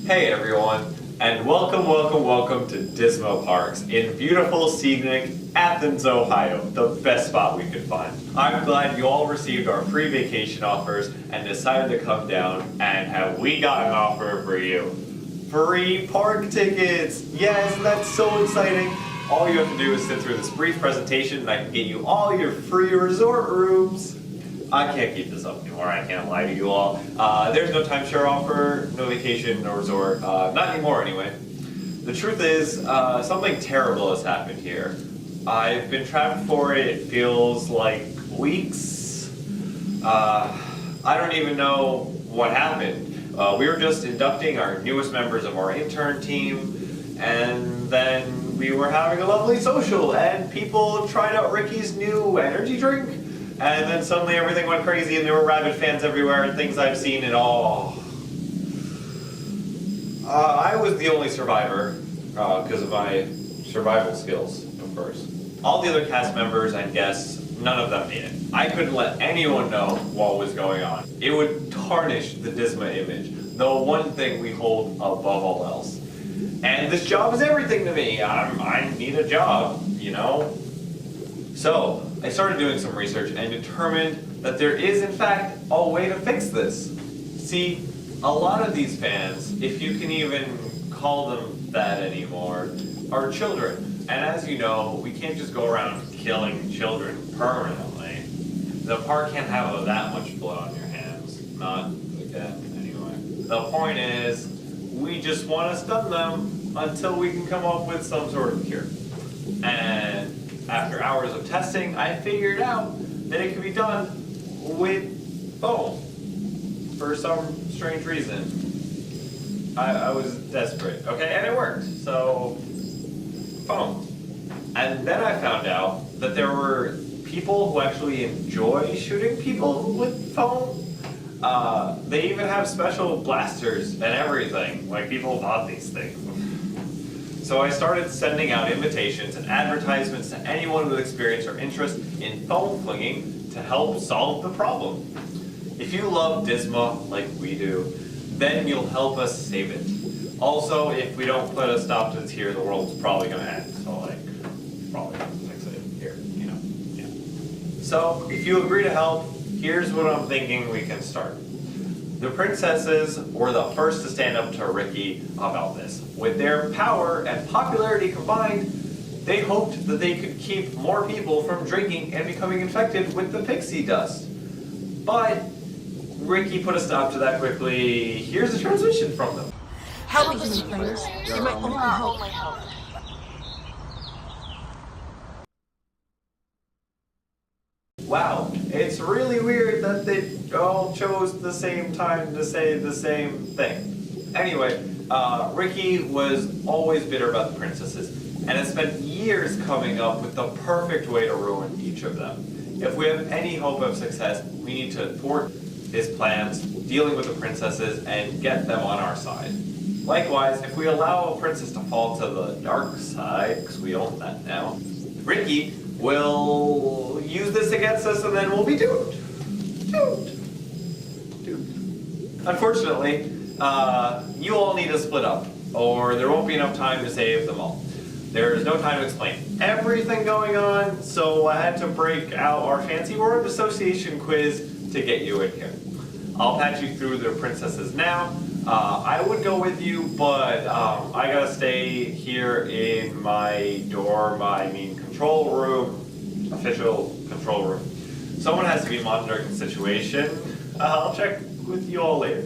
Hey everyone, and welcome to Dismo Parks in beautiful, scenic Athens, Ohio, the best spot we could find. I'm glad you all received our free vacation offers and decided to come down, and have we got an offer for you. Free park tickets! Yes, that's so exciting! All you have to do is sit through this brief presentation and I can get you all your free resort rooms. I can't keep this up anymore, I can't lie to you all. There's no timeshare offer, no vacation, no resort, not anymore anyway. The truth is, something terrible has happened here. I've been trapped for it feels like weeks. I don't even know what happened. We were just inducting our newest members of our intern team, and then we were having a lovely social, and people tried out Ricky's new energy drink. And then suddenly everything went crazy and there were rabid fans everywhere and things I've seen and all. I was the only survivor because of my survival skills, of course. All the other cast members and guests, none of them made it. I couldn't let anyone know what was going on. It would tarnish the Disma image, the one thing we hold above all else. And this job is everything to me. I need a job, you know? So, I started doing some research and determined that there is in fact a way to fix this. See, a lot of these fans, if you can even call them that anymore, are children. And as you know, we can't just go around killing children permanently. The park can't have that much blood on your hands. Not again, anyway. The point is, we just want to stun them until we can come up with some sort of cure. And after hours of testing, I figured out that it could be done with foam. For some strange reason. I was desperate, okay, and it worked, so foam. And then I found out that there were people who actually enjoy shooting people with foam. They even have special blasters and everything, like people bought these things. So I started sending out invitations and advertisements to anyone with experience or interest in foam flinging to help solve the problem. If you love Disma like we do, then you'll help us save it. Also, if we don't put a stop to this here, the world's probably gonna end. So like, probably gonna fix it here, you know, yeah. So if you agree to help, here's what I'm thinking we can start. The princesses were the first to stand up to Ricky about this. With their power and popularity combined, they hoped that they could keep more people from drinking and becoming infected with the pixie dust. But Ricky put a stop to that quickly. Here's a transmission from them. Help me, please. You're my only hope. Wow, it's really weird that they all chose the same time to say the same thing. Anyway, Ricky was always bitter about the princesses, and has spent years coming up with the perfect way to ruin each of them. If we have any hope of success, we need to thwart his plans, dealing with the princesses, and get them on our side. Likewise, if we allow a princess to fall to the dark side, because we own that now, Ricky will use this against us and then we'll be doomed. Doomed. Unfortunately, you all need to split up, or there won't be enough time to save them all. There's no time to explain everything going on, so I had to break out our fancy word association quiz to get you in here. I'll patch you through the princesses now. I would go with you, but I gotta stay here in my dorm, control room, official control room. Someone has to be monitoring the situation. I'll check with you all later.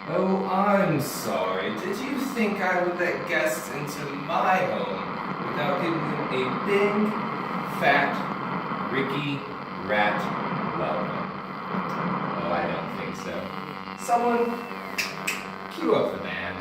Oh, I'm sorry. Did you think I would let guests into my home without giving them a big, fat, Ricky rat welcome? Oh, I don't think so. Someone, cue up the band.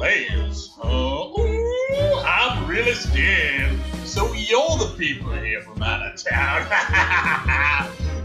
players. Ooh, I'm really scared. So you're the people here from out of town.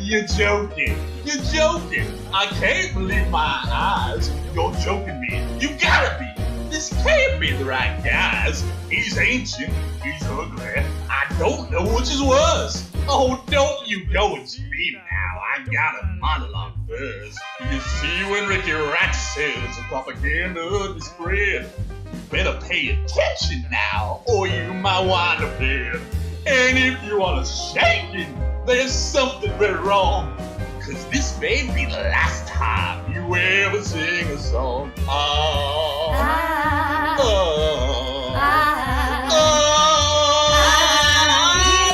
You're joking. You're joking. I can't believe my eyes. You're joking me. You gotta be. This can't be the right guys. He's ancient. He's ugly. I don't know which is worse. Oh, don't you go and scream now. I got a monologue first. You see, when Ricky Rat says propaganda is spread, you better pay attention now, or you might wind up dead. And if you are shaking, there's something very wrong. Cause this may be the last time you ever sing a song.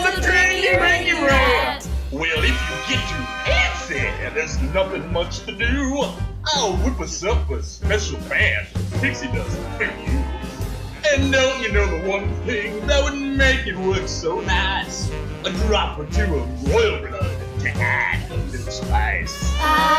The tricky Ricky Rat. Well, if you get too fancy, there's nothing much to do. I'll whip us up a special band Pixie does for you. And don't you know the one thing that would make it work so nice? A drop or two of royal blood to add a little spice. Yeah!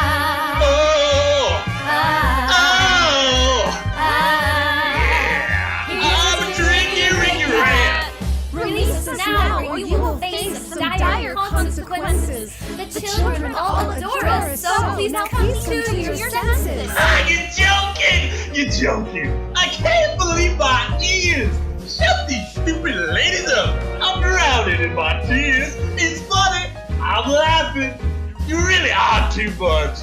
I'm a tricky Ricky Rat! Release us now, or you will face some dire consequences. The children all adore us, so please now come to your senses. You're joking! You're joking! I can't believe my ears! Shut these stupid ladies up! I'm drowning in my tears! It's funny! I'm laughing! You really are too much!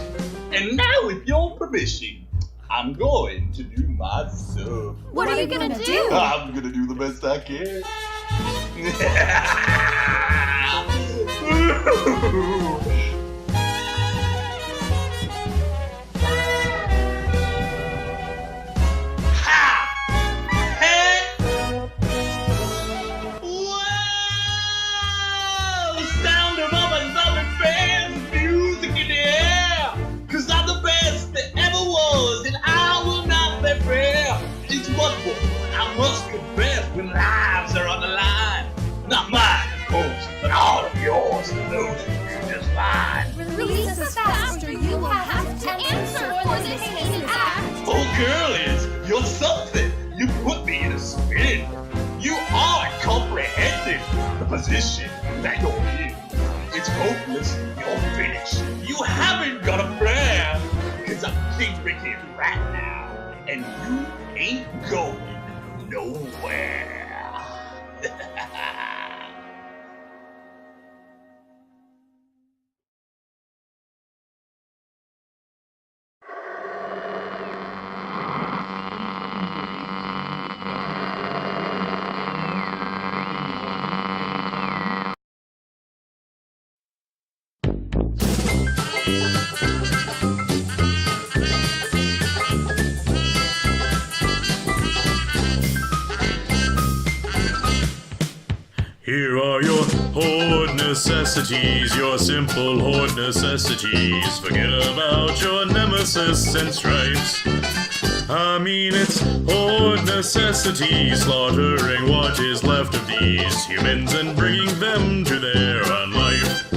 And now, with your permission, I'm going to do my stuff. What are you gonna do? I'm gonna do the best I can. I must confess when lives are on the line. Not mine, of course, but all of yours to know that you're just fine. Release us fast, or you will have to answer for this heinous act. Oh, girlies, you're something. You put me in a spin. You aren't comprehending the position that you're in. It's hopeless. You're finished. You haven't got a plan. Cause I'm King Ricky right now, and you ain't going nowhere. Here are your horde necessities, your simple horde necessities. Forget about your nemesis and stripes. I mean, it's horde necessities, slaughtering what is left of these humans and bringing them to their own life.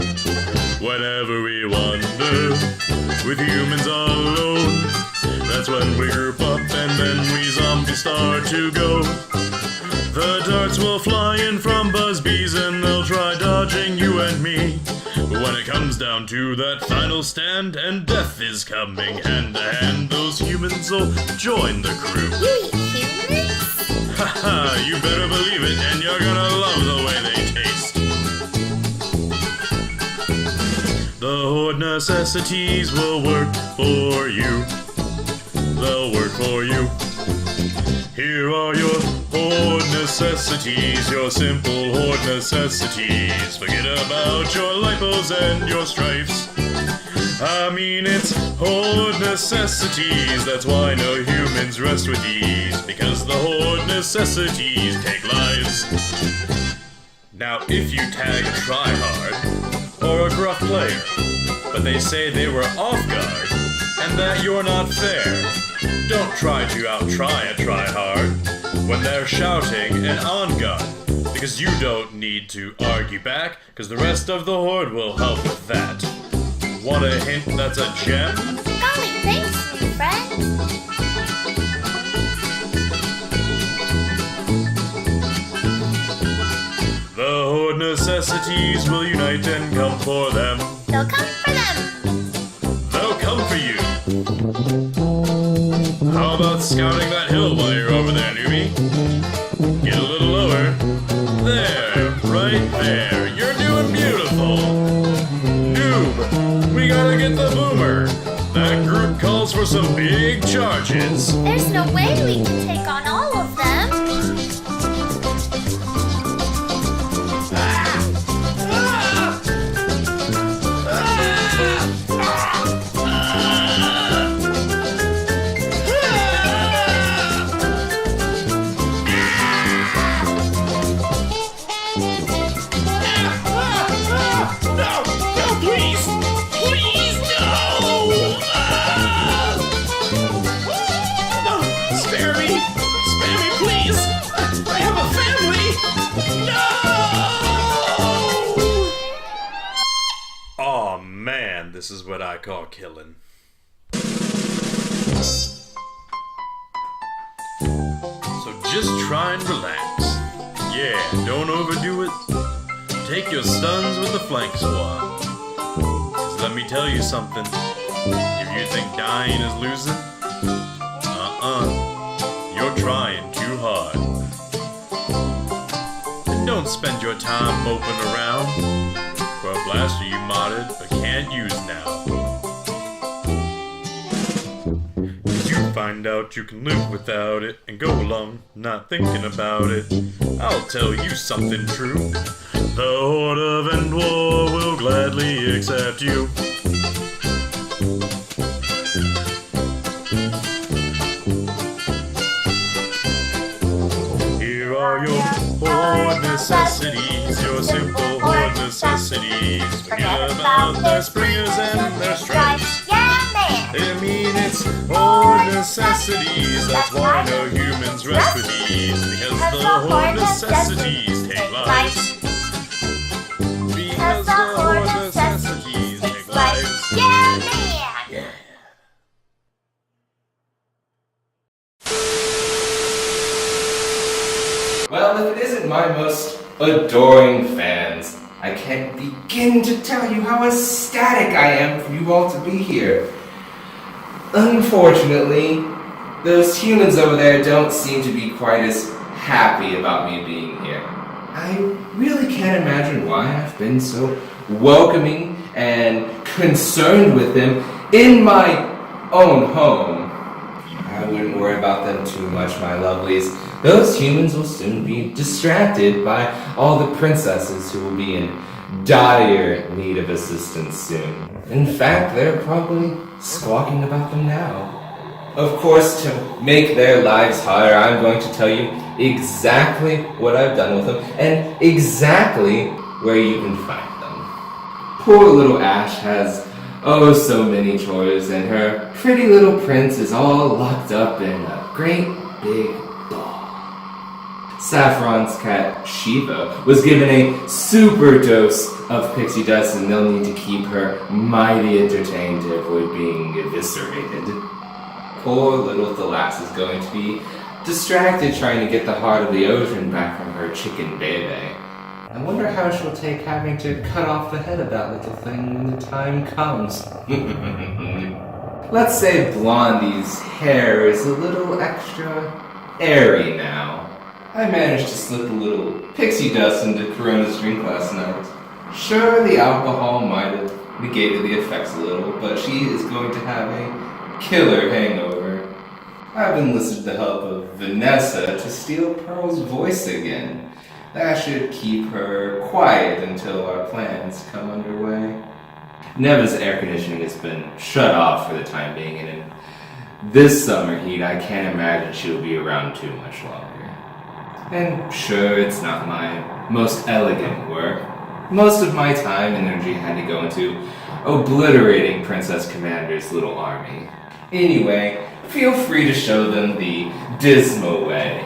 Whenever we wander with humans alone, that's when we group up and then we zombies start to go. The darts will fly in from Buzzbees and they'll try dodging you and me. But when it comes down to that final stand and death is coming hand to hand, those humans will join the crew. You eat humans? Haha, you better believe it, and you're gonna love the way they taste. The horde necessities will work for you. They'll work for you. Here are your horde necessities, your simple horde necessities. Forget about your lipos and your stripes. I mean, it's horde necessities, that's why no humans rest with ease, because the horde necessities take lives. Now, if you tag a tryhard, or a gruff player, but they say they were off guard, and that you're not fair, don't try to out-try a tryhard when they're shouting and on guard, because you don't need to argue back, because the rest of the horde will help with that. Want a hint that's a gem? Golly, thanks, new friend. necessities will unite and come for them. They'll come for them. They'll come for you. How about scouting that hill while you're over there, newbie? Get a little lower. There, right there. You're doing beautiful. Noob, we gotta get the boomer. That group calls for some big charges. There's no way we can take on all of them. Aw, man, this is what I call killing. So just try and relax. Yeah, don't overdo it. Take your stuns with the flank swat. 'Cause let me tell you something. If you think dying is losing, you're trying too hard. And don't spend your time moping around for a blaster you modded but can't use now. If you find out you can live without it and go along not thinking about it, I'll tell you something true. The Horde of Endwar will gladly accept you. Here are your horde necessities, your simple horde necessities. Forget about their springers and their stripes. Yeah, man. I mean, it's horde necessities, that's why no humans rest with ease. Because the horde necessities take lives. Because the horde necessities take lives. Yeah, man. Well, if it isn't my most adoring fans, I can't begin to tell you how ecstatic I am for you all to be here. Unfortunately, those humans over there don't seem to be quite as happy about me being here. I really can't imagine why I've been so welcoming and concerned with them in my own home. I wouldn't worry about them too much, my lovelies. Those humans will soon be distracted by all the princesses who will be in dire need of assistance soon. In fact, they're probably squawking about them now. Of course, to make their lives harder, I'm going to tell you exactly what I've done with them and exactly where you can find them. Poor little Ash has oh so many chores, and her pretty little prince is all locked up in a great big ball. Saffron's cat Shiva was given a super dose of pixie dust, and they'll need to keep her mighty entertained to avoid being eviscerated. Poor little Thalas is going to be distracted trying to get the heart of the ocean back from her chicken baby. I wonder how she'll take having to cut off the head of that little thing when the time comes. Let's say Blondie's hair is a little extra airy now. I managed to slip a little pixie dust into Corona's drink last night. Sure, the alcohol might have negated the effects a little, but she is going to have a killer hangover. I've enlisted the help of Vanessa to steal Pearl's voice again. That should keep her quiet until our plans come underway. Neva's air conditioning has been shut off for the time being, and in this summer heat, I can't imagine she'll be around too much longer. And sure, it's not my most elegant work. Most of my time and energy had to go into obliterating Princess Commander's little army. Anyway, feel free to show them the dismal way.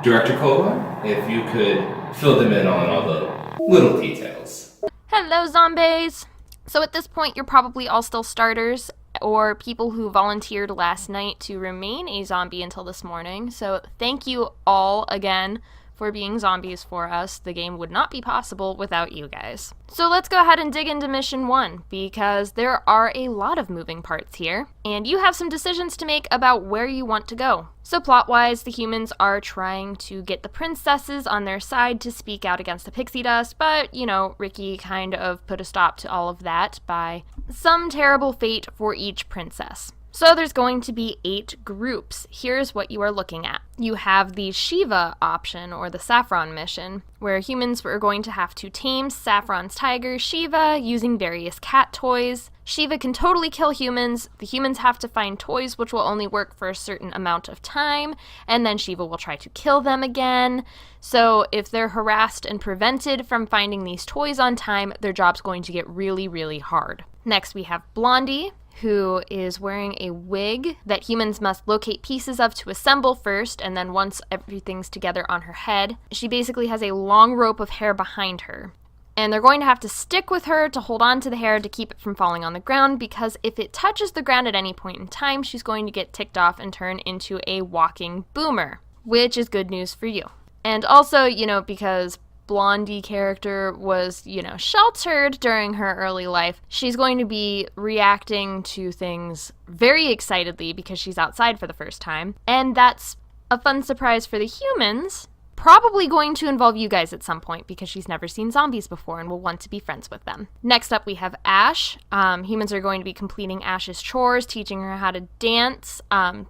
Director Kolar, if you could fill them in on all the little details. Hello, zombies! So at this point, you're probably all still starters, or people who volunteered last night to remain a zombie until this morning. So thank you all again for being zombies for us. The game would not be possible without you guys. So let's go ahead and dig into mission 1, because there are a lot of moving parts here, and you have some decisions to make about where you want to go. So plot-wise, the humans are trying to get the princesses on their side to speak out against the pixie dust, but, you know, Ricky kind of put a stop to all of that by some terrible fate for each princess. So there's going to be 8 groups. Here's what you are looking at. You have the Shiva option, or the Saffron mission, where humans are going to have to tame Saffron's tiger, Shiva, using various cat toys. Shiva can totally kill humans. The humans have to find toys which will only work for a certain amount of time, and then Shiva will try to kill them again. So if they're harassed and prevented from finding these toys on time, their job's going to get really, really hard. Next we have Blondie, who is wearing a wig that humans must locate pieces of to assemble first, and then once everything's together on her head, she basically has a long rope of hair behind her. And they're going to have to stick with her to hold on to the hair to keep it from falling on the ground, because if it touches the ground at any point in time, she's going to get ticked off and turn into a walking boomer, which is good news for you. And also, you know, because Blondie character was, you know, sheltered during her early life, she's going to be reacting to things very excitedly because she's outside for the first time. And that's a fun surprise for the humans. Probably going to involve you guys at some point because she's never seen zombies before and will want to be friends with them. Next up we have Ash. Humans are going to be completing Ash's chores, teaching her how to dance.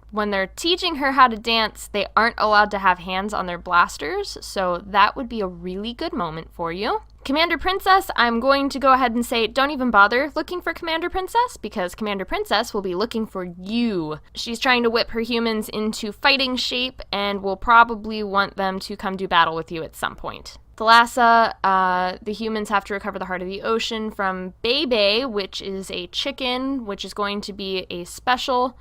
When they're teaching her how to dance, they aren't allowed to have hands on their blasters, so that would be a really good moment for you. Commander Princess, I'm going to go ahead and say don't even bother looking for Commander Princess, because Commander Princess will be looking for you. She's trying to whip her humans into fighting shape and will probably want them to come do battle with you at some point. Thalassa, the humans have to recover the heart of the ocean from Bebe, which is a chicken, which is going to be a special.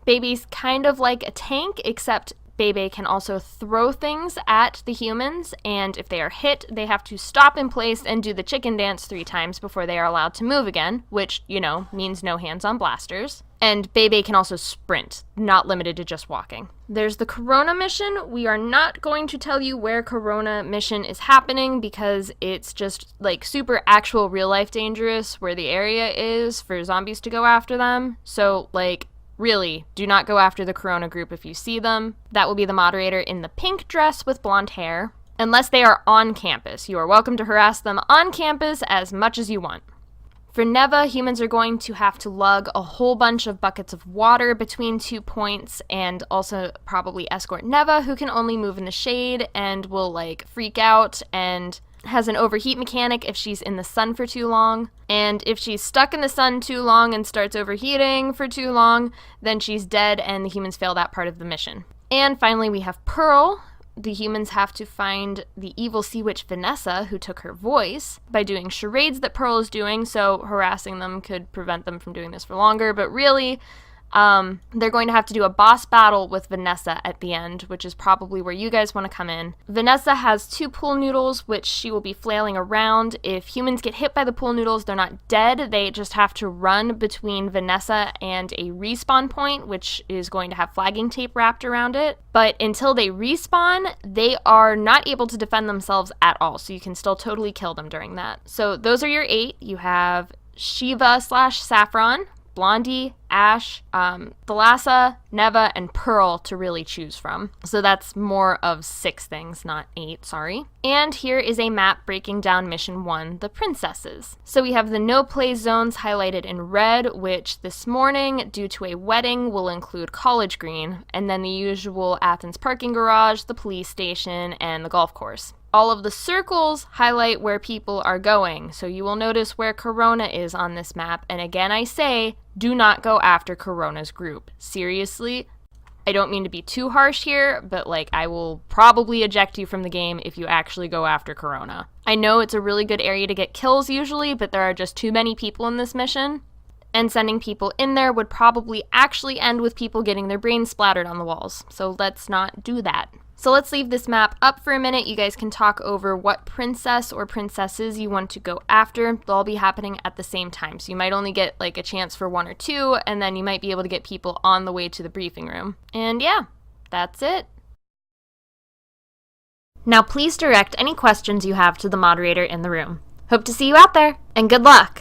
Bebe's kind of like a tank, except Bebe can also throw things at the humans, and if they are hit, they have to stop in place and do the chicken dance 3 times before they are allowed to move again, which, you know, means no hands on blasters. And Bebe can also sprint, not limited to just walking. There's the Corona mission. We are not going to tell you where Corona mission is happening because it's just like super actual real life dangerous where the area is for zombies to go after them. So like, really, do not go after the Corona group if you see them. That will be the moderator in the pink dress with blonde hair. Unless they are on campus. You are welcome to harass them on campus as much as you want. For Neva, humans are going to have to lug a whole bunch of buckets of water between 2 points, and also probably escort Neva, who can only move in the shade and will like freak out and has an overheat mechanic if she's in the sun for too long. And if she's stuck in the sun too long and starts overheating for too long, then she's dead and the humans fail that part of the mission. And finally we have Pearl. The humans have to find the evil sea witch Vanessa, who took her voice, by doing charades that Pearl is doing, so harassing them could prevent them from doing this for longer, but really, they're going to have to do a boss battle with Vanessa at the end, which is probably where you guys want to come in. Vanessa has 2 pool noodles, which she will be flailing around. If humans get hit by the pool noodles, they're not dead. They just have to run between Vanessa and a respawn point, which is going to have flagging tape wrapped around it. But until they respawn, they are not able to defend themselves at all, so you can still totally kill them during that. So those are your 8. You have Shiva/Saffron, Blondie, Ash, Thalassa, Neva, and Pearl to really choose from. So that's more of 6 things, not 8, sorry. And here is a map breaking down Mission 1, the princesses. So we have the no-play zones highlighted in red, which this morning, due to a wedding, will include College Green, and then the usual Athens parking garage, the police station, and the golf course. All of the circles highlight where people are going, so you will notice where Corona is on this map, and again I say, do not go after Corona's group. Seriously, I don't mean to be too harsh here, but like I will probably eject you from the game if you actually go after Corona. I know it's a really good area to get kills usually, but there are just too many people in this mission, and sending people in there would probably actually end with people getting their brains splattered on the walls, so let's not do that. So let's leave this map up for a minute. You guys can talk over what princess or princesses you want to go after. They'll all be happening at the same time. So you might only get like a chance for 1 or 2, and then you might be able to get people on the way to the briefing room. And yeah, that's it. Now please direct any questions you have to the moderator in the room. Hope to see you out there, and good luck!